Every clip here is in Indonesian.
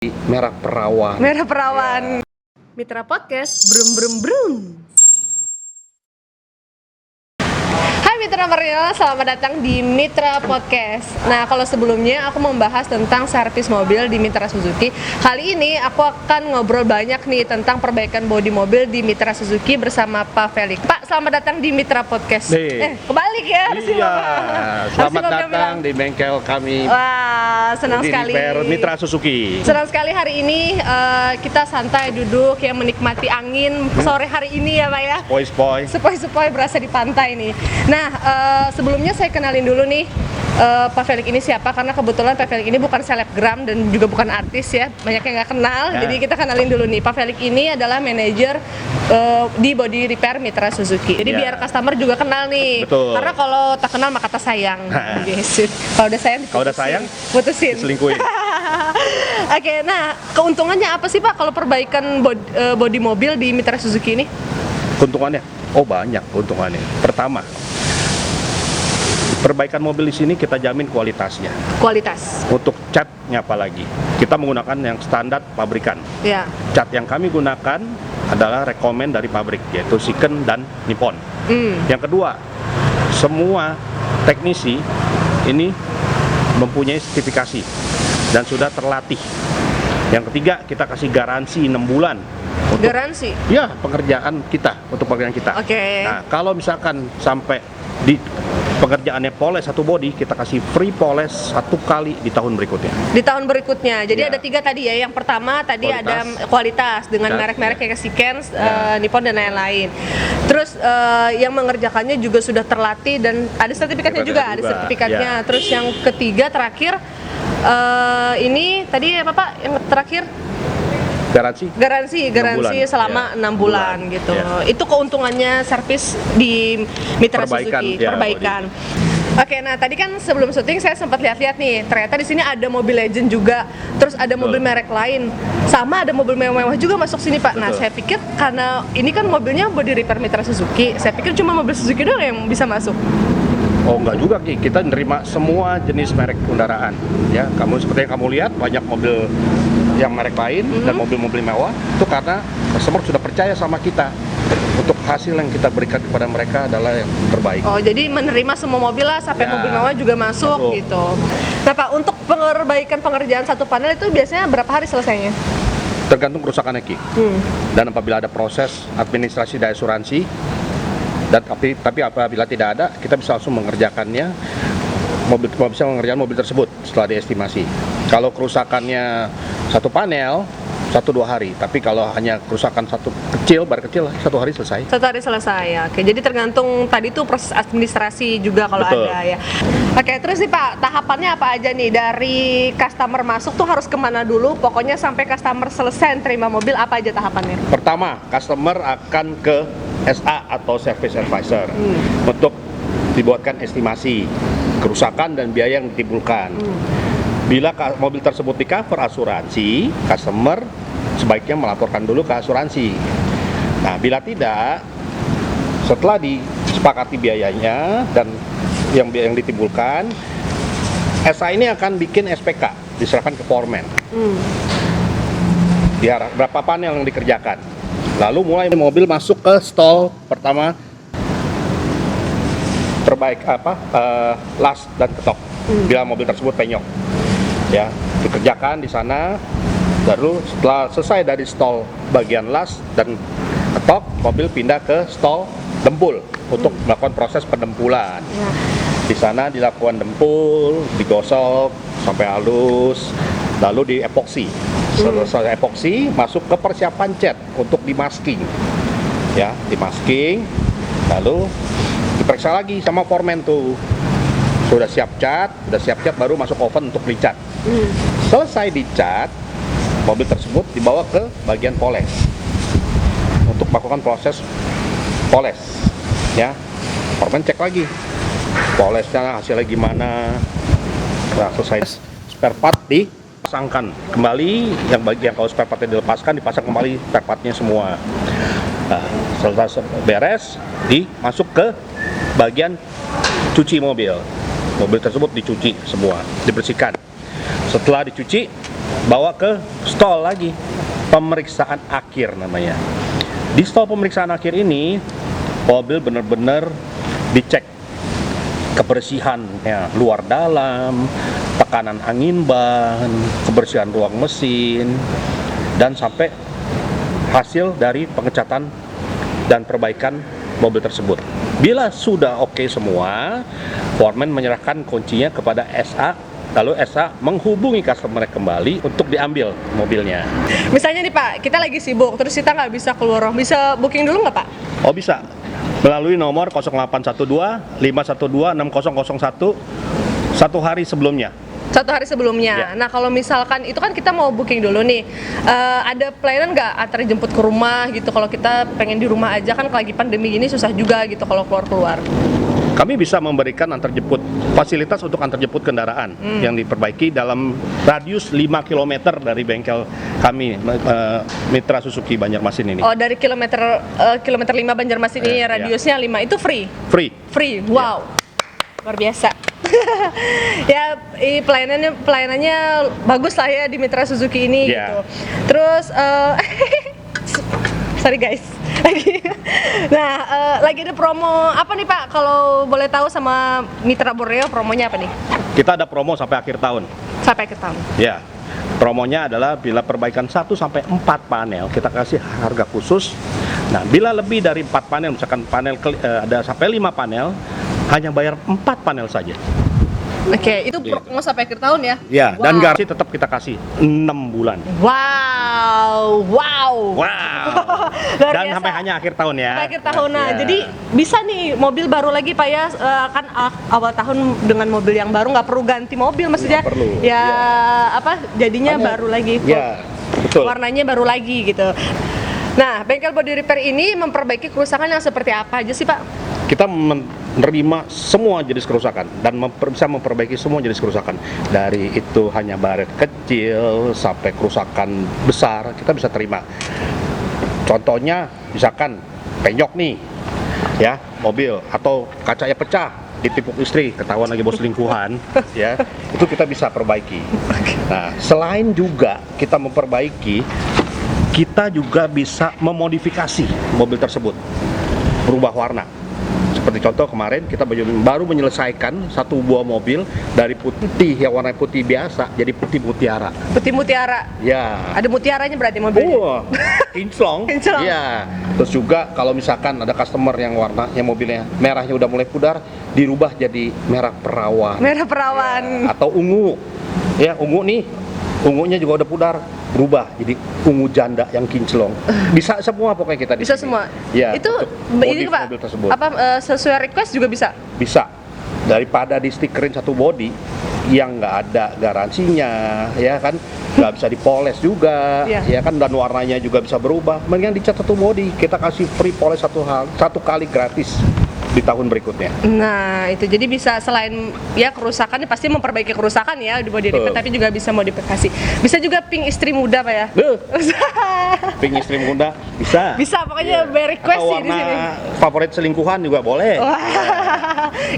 Merah Perawan. Merah Perawan. Mitra Podcast, brum brum brum. Hai Mitra Mario, selamat datang di Mitra Podcast. Nah, kalau sebelumnya aku membahas tentang servis mobil di Mitra Suzuki. Kali ini aku akan ngobrol banyak nih tentang perbaikan bodi mobil di Mitra Suzuki bersama Pak Felix. Pak, selamat datang di Mitra Podcast. Kebalik ya harusnya, Iya, Bapak. selamat Harusnya Bapak datang bilang. di bengkel kami. Wah, senang di sekali. Mitra Suzuki. Senang sekali hari ini kita santai duduk ya, menikmati angin sore hari ini ya Pak ya. Spoi-spoi. Sepoi-sepoi berasa di pantai nih. Nah, sebelumnya saya kenalin dulu nih Pak Felix ini siapa, karena kebetulan Pak Felix ini bukan selebgram dan juga bukan artis ya, banyak yang nggak kenal. Ya. Jadi kita kenalin dulu nih, Pak Felix ini adalah manajer di body repair Mitra Suzuki. Jadi Ya. biar customer juga kenal nih. Betul. Karena kalau tak kenal maka tak sayang. Yes. Kalau udah sayang, Kalau udah sayang, putusin. diselingkuhin. Oke, nah keuntungannya apa sih Pak kalau perbaikan body mobil di Mitra Suzuki ini? Keuntungannya? Oh, banyak keuntungannya. Pertama, perbaikan mobil di sini kita jamin kualitasnya. Kualitas. Untuk catnya apalagi, kita menggunakan yang standar pabrikan. Ya. Cat yang kami gunakan adalah rekomend dari pabrik, yaitu Shiken dan Nippon. Yang kedua, semua teknisi ini mempunyai sertifikasi dan sudah terlatih. Yang ketiga, kita kasih garansi 6 bulan untuk Garansi. ya pengerjaan kita, untuk pekerjaan kita. Oke. Nah, kalau misalkan sampai di pengerjaannya poles satu body, kita kasih free poles 1 kali di tahun berikutnya. Di tahun berikutnya. Jadi Ya. ada 3 tadi ya. Yang pertama tadi Kualitas. ada kualitas dengan Dan, merek-merek ya. kayak Shiken, Ya. Nippon dan lain-lain. Terus yang mengerjakannya juga sudah terlatih dan ada sertifikatnya juga, ada juga, sertifikatnya. ya. Terus yang ketiga terakhir ini tadi apa Pak? Yang terakhir Garansi garansi bulan. selama Ya, 6 bulan gitu. Ya. Itu keuntungannya servis di Mitra Perbaikan, Suzuki, ya, perbaikan. Oke, nah tadi kan sebelum syuting saya sempat lihat-lihat nih, ternyata di sini ada mobil legend juga, terus ada mobil merek lain, sama ada mobil mewah-mewah juga masuk sini Pak. Nah, Betul. saya pikir karena ini kan mobilnya body repair Mitra Suzuki, saya pikir cuma mobil Suzuki doang yang bisa masuk. Oh, enggak juga, Ki. Kita nerima semua jenis merek kendaraan. Ya, seperti yang kamu lihat, banyak mobil yang merek lain dan mobil-mobil mewah. Itu karena customer sudah percaya sama kita. Untuk hasil yang kita berikan kepada mereka adalah yang terbaik. Oh, jadi menerima semua mobil lah, sampai Ya, mobil mewah juga masuk masuk. gitu. Nah Pak, untuk perbaikan pengerjaan satu panel itu biasanya berapa hari selesainya? Tergantung kerusakannya, Ki. Dan apabila ada proses administrasi dan asuransi, dan tapi apabila tidak ada, kita bisa langsung mengerjakannya. Bisa mengerjakan mobil tersebut setelah diestimasi. Kalau kerusakannya satu panel, 1-2 hari. Tapi kalau hanya kerusakan bar kecil, 1 hari selesai. 1 hari selesai ya. Oke, jadi tergantung tadi tuh proses administrasi juga kalau Betul. ada ya. Oke, terus nih Pak, tahapannya apa aja nih dari customer masuk tuh harus kemana dulu? Pokoknya sampai customer selesai terima mobil, apa aja tahapannya? Pertama, customer akan ke SA atau Service Advisor untuk dibuatkan estimasi kerusakan dan biaya yang ditimbulkan. Bila mobil tersebut di cover asuransi, customer sebaiknya melaporkan dulu ke asuransi. Nah, bila tidak, setelah disepakati biayanya dan yang ditimbulkan, SA ini akan bikin SPK, diserahkan ke foreman. Biar berapa panel yang dikerjakan. Lalu mulai mobil masuk ke stall pertama, las dan ketok. Bila mobil tersebut penyok, ya dikerjakan di sana. Baru setelah selesai dari stall bagian las dan ketok, mobil pindah ke stall dempul untuk melakukan proses pendempulan. Di sana dilakukan dempul, digosok sampai halus, lalu di epoksi. Selesai epoksi, masuk ke persiapan cat untuk dimasking. Ya, dimasking, lalu diperiksa lagi sama foreman tuh. Sudah siap cat baru masuk oven untuk dicat. Selesai dicat, mobil tersebut dibawa ke bagian poles untuk melakukan proses poles. Ya, foreman cek lagi polesnya hasilnya gimana. Nah, selesai spare part dipasangkan kembali, yang bagian kalau spare partnya dilepaskan, dipasang kembali spare partnya semua. Nah, selesai beres, masuk ke bagian cuci mobil. Mobil tersebut dicuci semua, dibersihkan. Setelah dicuci, bawa ke stall lagi, pemeriksaan akhir namanya. Di stall pemeriksaan akhir ini mobil benar-benar dicek kebersihannya, luar dalam, tekanan angin ban, kebersihan ruang mesin, dan sampai hasil dari pengecatan dan perbaikan mobil tersebut. Bila sudah oke semua, foreman menyerahkan kuncinya kepada SA, lalu SA menghubungi customer kembali untuk diambil mobilnya. Misalnya nih Pak, kita lagi sibuk, terus kita nggak bisa keluar, bisa booking dulu nggak Pak? Oh bisa, melalui nomor 0812 512 6001 satu hari sebelumnya. Satu hari sebelumnya. Ya. Nah kalau misalkan itu kan kita mau booking dulu nih, ada pelayanan nggak antar jemput ke rumah gitu? Kalau kita pengen di rumah aja kan lagi pandemi ini susah juga gitu kalau keluar-keluar. Kami bisa memberikan antar jemput, fasilitas untuk antar jemput kendaraan yang diperbaiki dalam radius 5 km dari bengkel kami, Mitra Suzuki Banjarmasin ini. Oh dari kilometer 5 Banjarmasin ini radiusnya 5 itu free? Free, wow, luar biasa. Ya pelayanannya bagus lah ya di Mitra Suzuki ini gitu. Terus sorry guys. Nah lagi ada promo apa nih Pak? Kalau boleh tahu sama Mitra Borneo promonya apa nih? Kita ada promo sampai akhir tahun. Sampai akhir tahun. Ya. Promonya adalah bila perbaikan 1 sampai 4 panel kita kasih harga khusus. Nah, bila lebih dari 4 panel, misalkan panel ada sampai 5 panel, hanya bayar 4 panel saja. Oke, itu promo sampai akhir tahun ya? Ya, wow. Dan garansi tetap kita kasih 6 bulan. Wow. Dan biasa. sampai hanya akhir tahun ya. Sampai akhir tahun. Nah, jadi bisa nih mobil baru lagi Pak ya, kan awal tahun dengan mobil yang baru nggak perlu ganti mobil maksudnya. Nggak perlu. Ya, apa jadinya baru lagi. Ya, betul. Warnanya baru lagi gitu. Nah, bengkel body repair ini memperbaiki kerusakan yang seperti apa aja sih Pak? Kita menerima semua jenis kerusakan dan bisa memperbaiki semua jenis kerusakan. Dari itu hanya baret kecil sampai kerusakan besar kita bisa terima. Contohnya misalkan penyok nih ya mobil atau kacanya pecah ditipuk istri, ketahuan lagi bos selingkuhan ya, itu kita bisa perbaiki. Nah, selain juga kita memperbaiki, kita juga bisa memodifikasi mobil tersebut berubah warna. Seperti contoh kemarin kita baru menyelesaikan satu buah mobil dari putih yang warna putih biasa jadi putih mutiara. Putih mutiara. Ya. Ada mutiaranya berarti mobilnya. Kinclong. Iya. Terus juga kalau misalkan ada customer yang warnanya mobilnya merahnya udah mulai pudar, dirubah jadi merah perawan. Merah perawan. Ya. Atau ungu. Ya, ungu nih. Ungunya juga udah pudar, berubah jadi ungu janda yang kinclong. Bisa semua pokoknya kita di Bisa sini. semua. Ya, itu ini Pak. mobil tersebut. Apa sesuai request juga bisa? Bisa. Daripada di stikerin satu body yang nggak ada garansinya, ya kan, nggak bisa dipoles juga, ya kan, dan warnanya juga bisa berubah. Mendingan dicat satu body, kita kasih free poles satu kali gratis di tahun berikutnya. Nah itu jadi bisa selain ya kerusakan pasti memperbaiki kerusakan ya di body repair, tapi juga bisa modifikasi. Bisa juga pink istri muda Pak ya? Pink istri muda bisa. Bisa pokoknya by request atau sih di sini. Favorit selingkuhan juga boleh.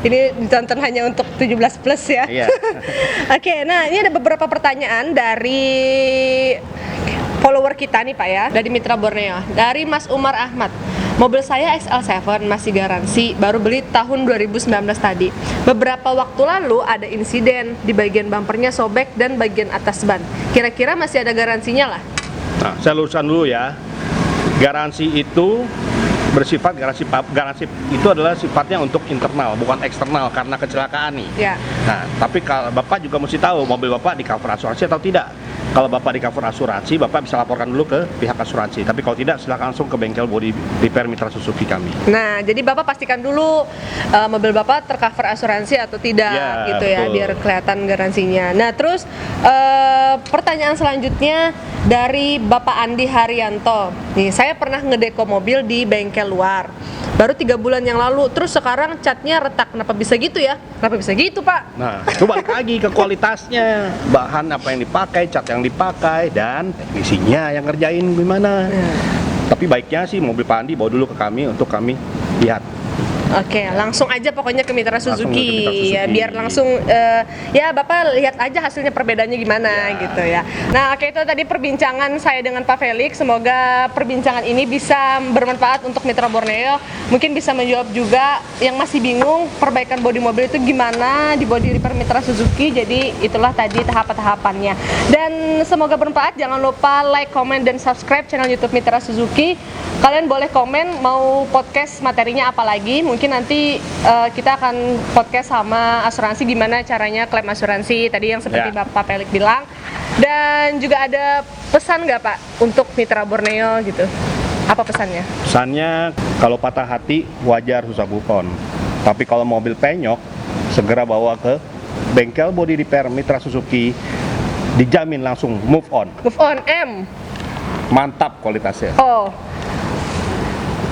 Ini ditonton hanya untuk 17 plus ya. Iya. Oke, nah ini ada beberapa pertanyaan dari follower kita nih Pak ya, dari Mitra Borneo, dari Mas Umar Ahmad. Mobil saya XL7 masih garansi, baru beli tahun 2019 tadi. Beberapa waktu lalu ada insiden di bagian bumpernya sobek dan bagian atas ban. Kira-kira masih ada garansinya lah? Nah, saya luruskan dulu ya. Garansi itu bersifat garansi itu adalah sifatnya untuk internal, bukan eksternal karena kecelakaan nih. Ya. Nah, tapi kalau Bapak juga mesti tahu mobil Bapak di cover asuransi atau tidak. Kalau Bapak di cover asuransi, Bapak bisa laporkan dulu ke pihak asuransi. Tapi kalau tidak, silakan langsung ke bengkel body repair Mitra Suzuki kami. Nah, jadi Bapak pastikan dulu mobil Bapak tercover asuransi atau tidak Ya, gitu ya, betul. biar kelihatan garansinya. Nah, terus pertanyaan selanjutnya dari Bapak Andi Haryanto. Nih, saya pernah ngedeko mobil di bengkel luar. Baru 3 bulan yang lalu, terus sekarang catnya retak. Kenapa bisa gitu ya? Kenapa bisa gitu, Pak? Nah, itu balik lagi ke kualitasnya, bahan apa yang dipakai, cat yang dipakai, dan teknisinya yang ngerjain gimana. Tapi baiknya sih mobil Pak Andi bawa dulu ke kami untuk kami lihat Oke, langsung aja pokoknya ke Mitra Langsung Suzuki, ke Mitra Suzuki. ya biar langsung ya Bapak lihat aja hasilnya perbedaannya gimana gitu ya. Nah, oke itu tadi perbincangan saya dengan Pak Felix. Semoga perbincangan ini bisa bermanfaat untuk Mitra Borneo. Mungkin bisa menjawab juga yang masih bingung perbaikan bodi mobil itu gimana di bodi repair Mitra Suzuki. Jadi itulah tadi tahapan-tahapannya. Dan semoga bermanfaat. Jangan lupa like, comment, dan subscribe channel YouTube Mitra Suzuki. Kalian boleh komen mau podcast materinya apa lagi. Mungkin nanti kita akan podcast sama asuransi gimana caranya klaim asuransi tadi yang seperti Bapak Pelik bilang. Dan juga ada pesan nggak Pak untuk Mitra Borneo gitu? Apa pesannya? Pesannya kalau patah hati wajar susah move on. Tapi kalau mobil penyok segera bawa ke bengkel body repair Mitra Suzuki, dijamin langsung move on. Move on M. Mantap kualitasnya. O.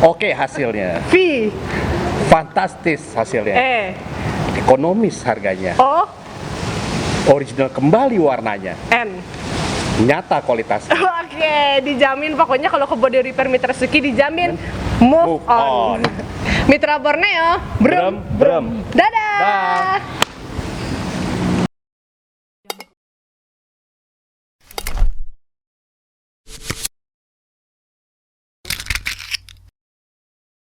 Oke hasilnya. V. Fantastis hasilnya. E. Ekonomis harganya. O. Original kembali warnanya. N. Nyata kualitasnya. Oke, dijamin pokoknya kalau ke body repair Mitra Suzuki dijamin move Move on. Mitra Borneo, brem. Brem. Dadah. Dah.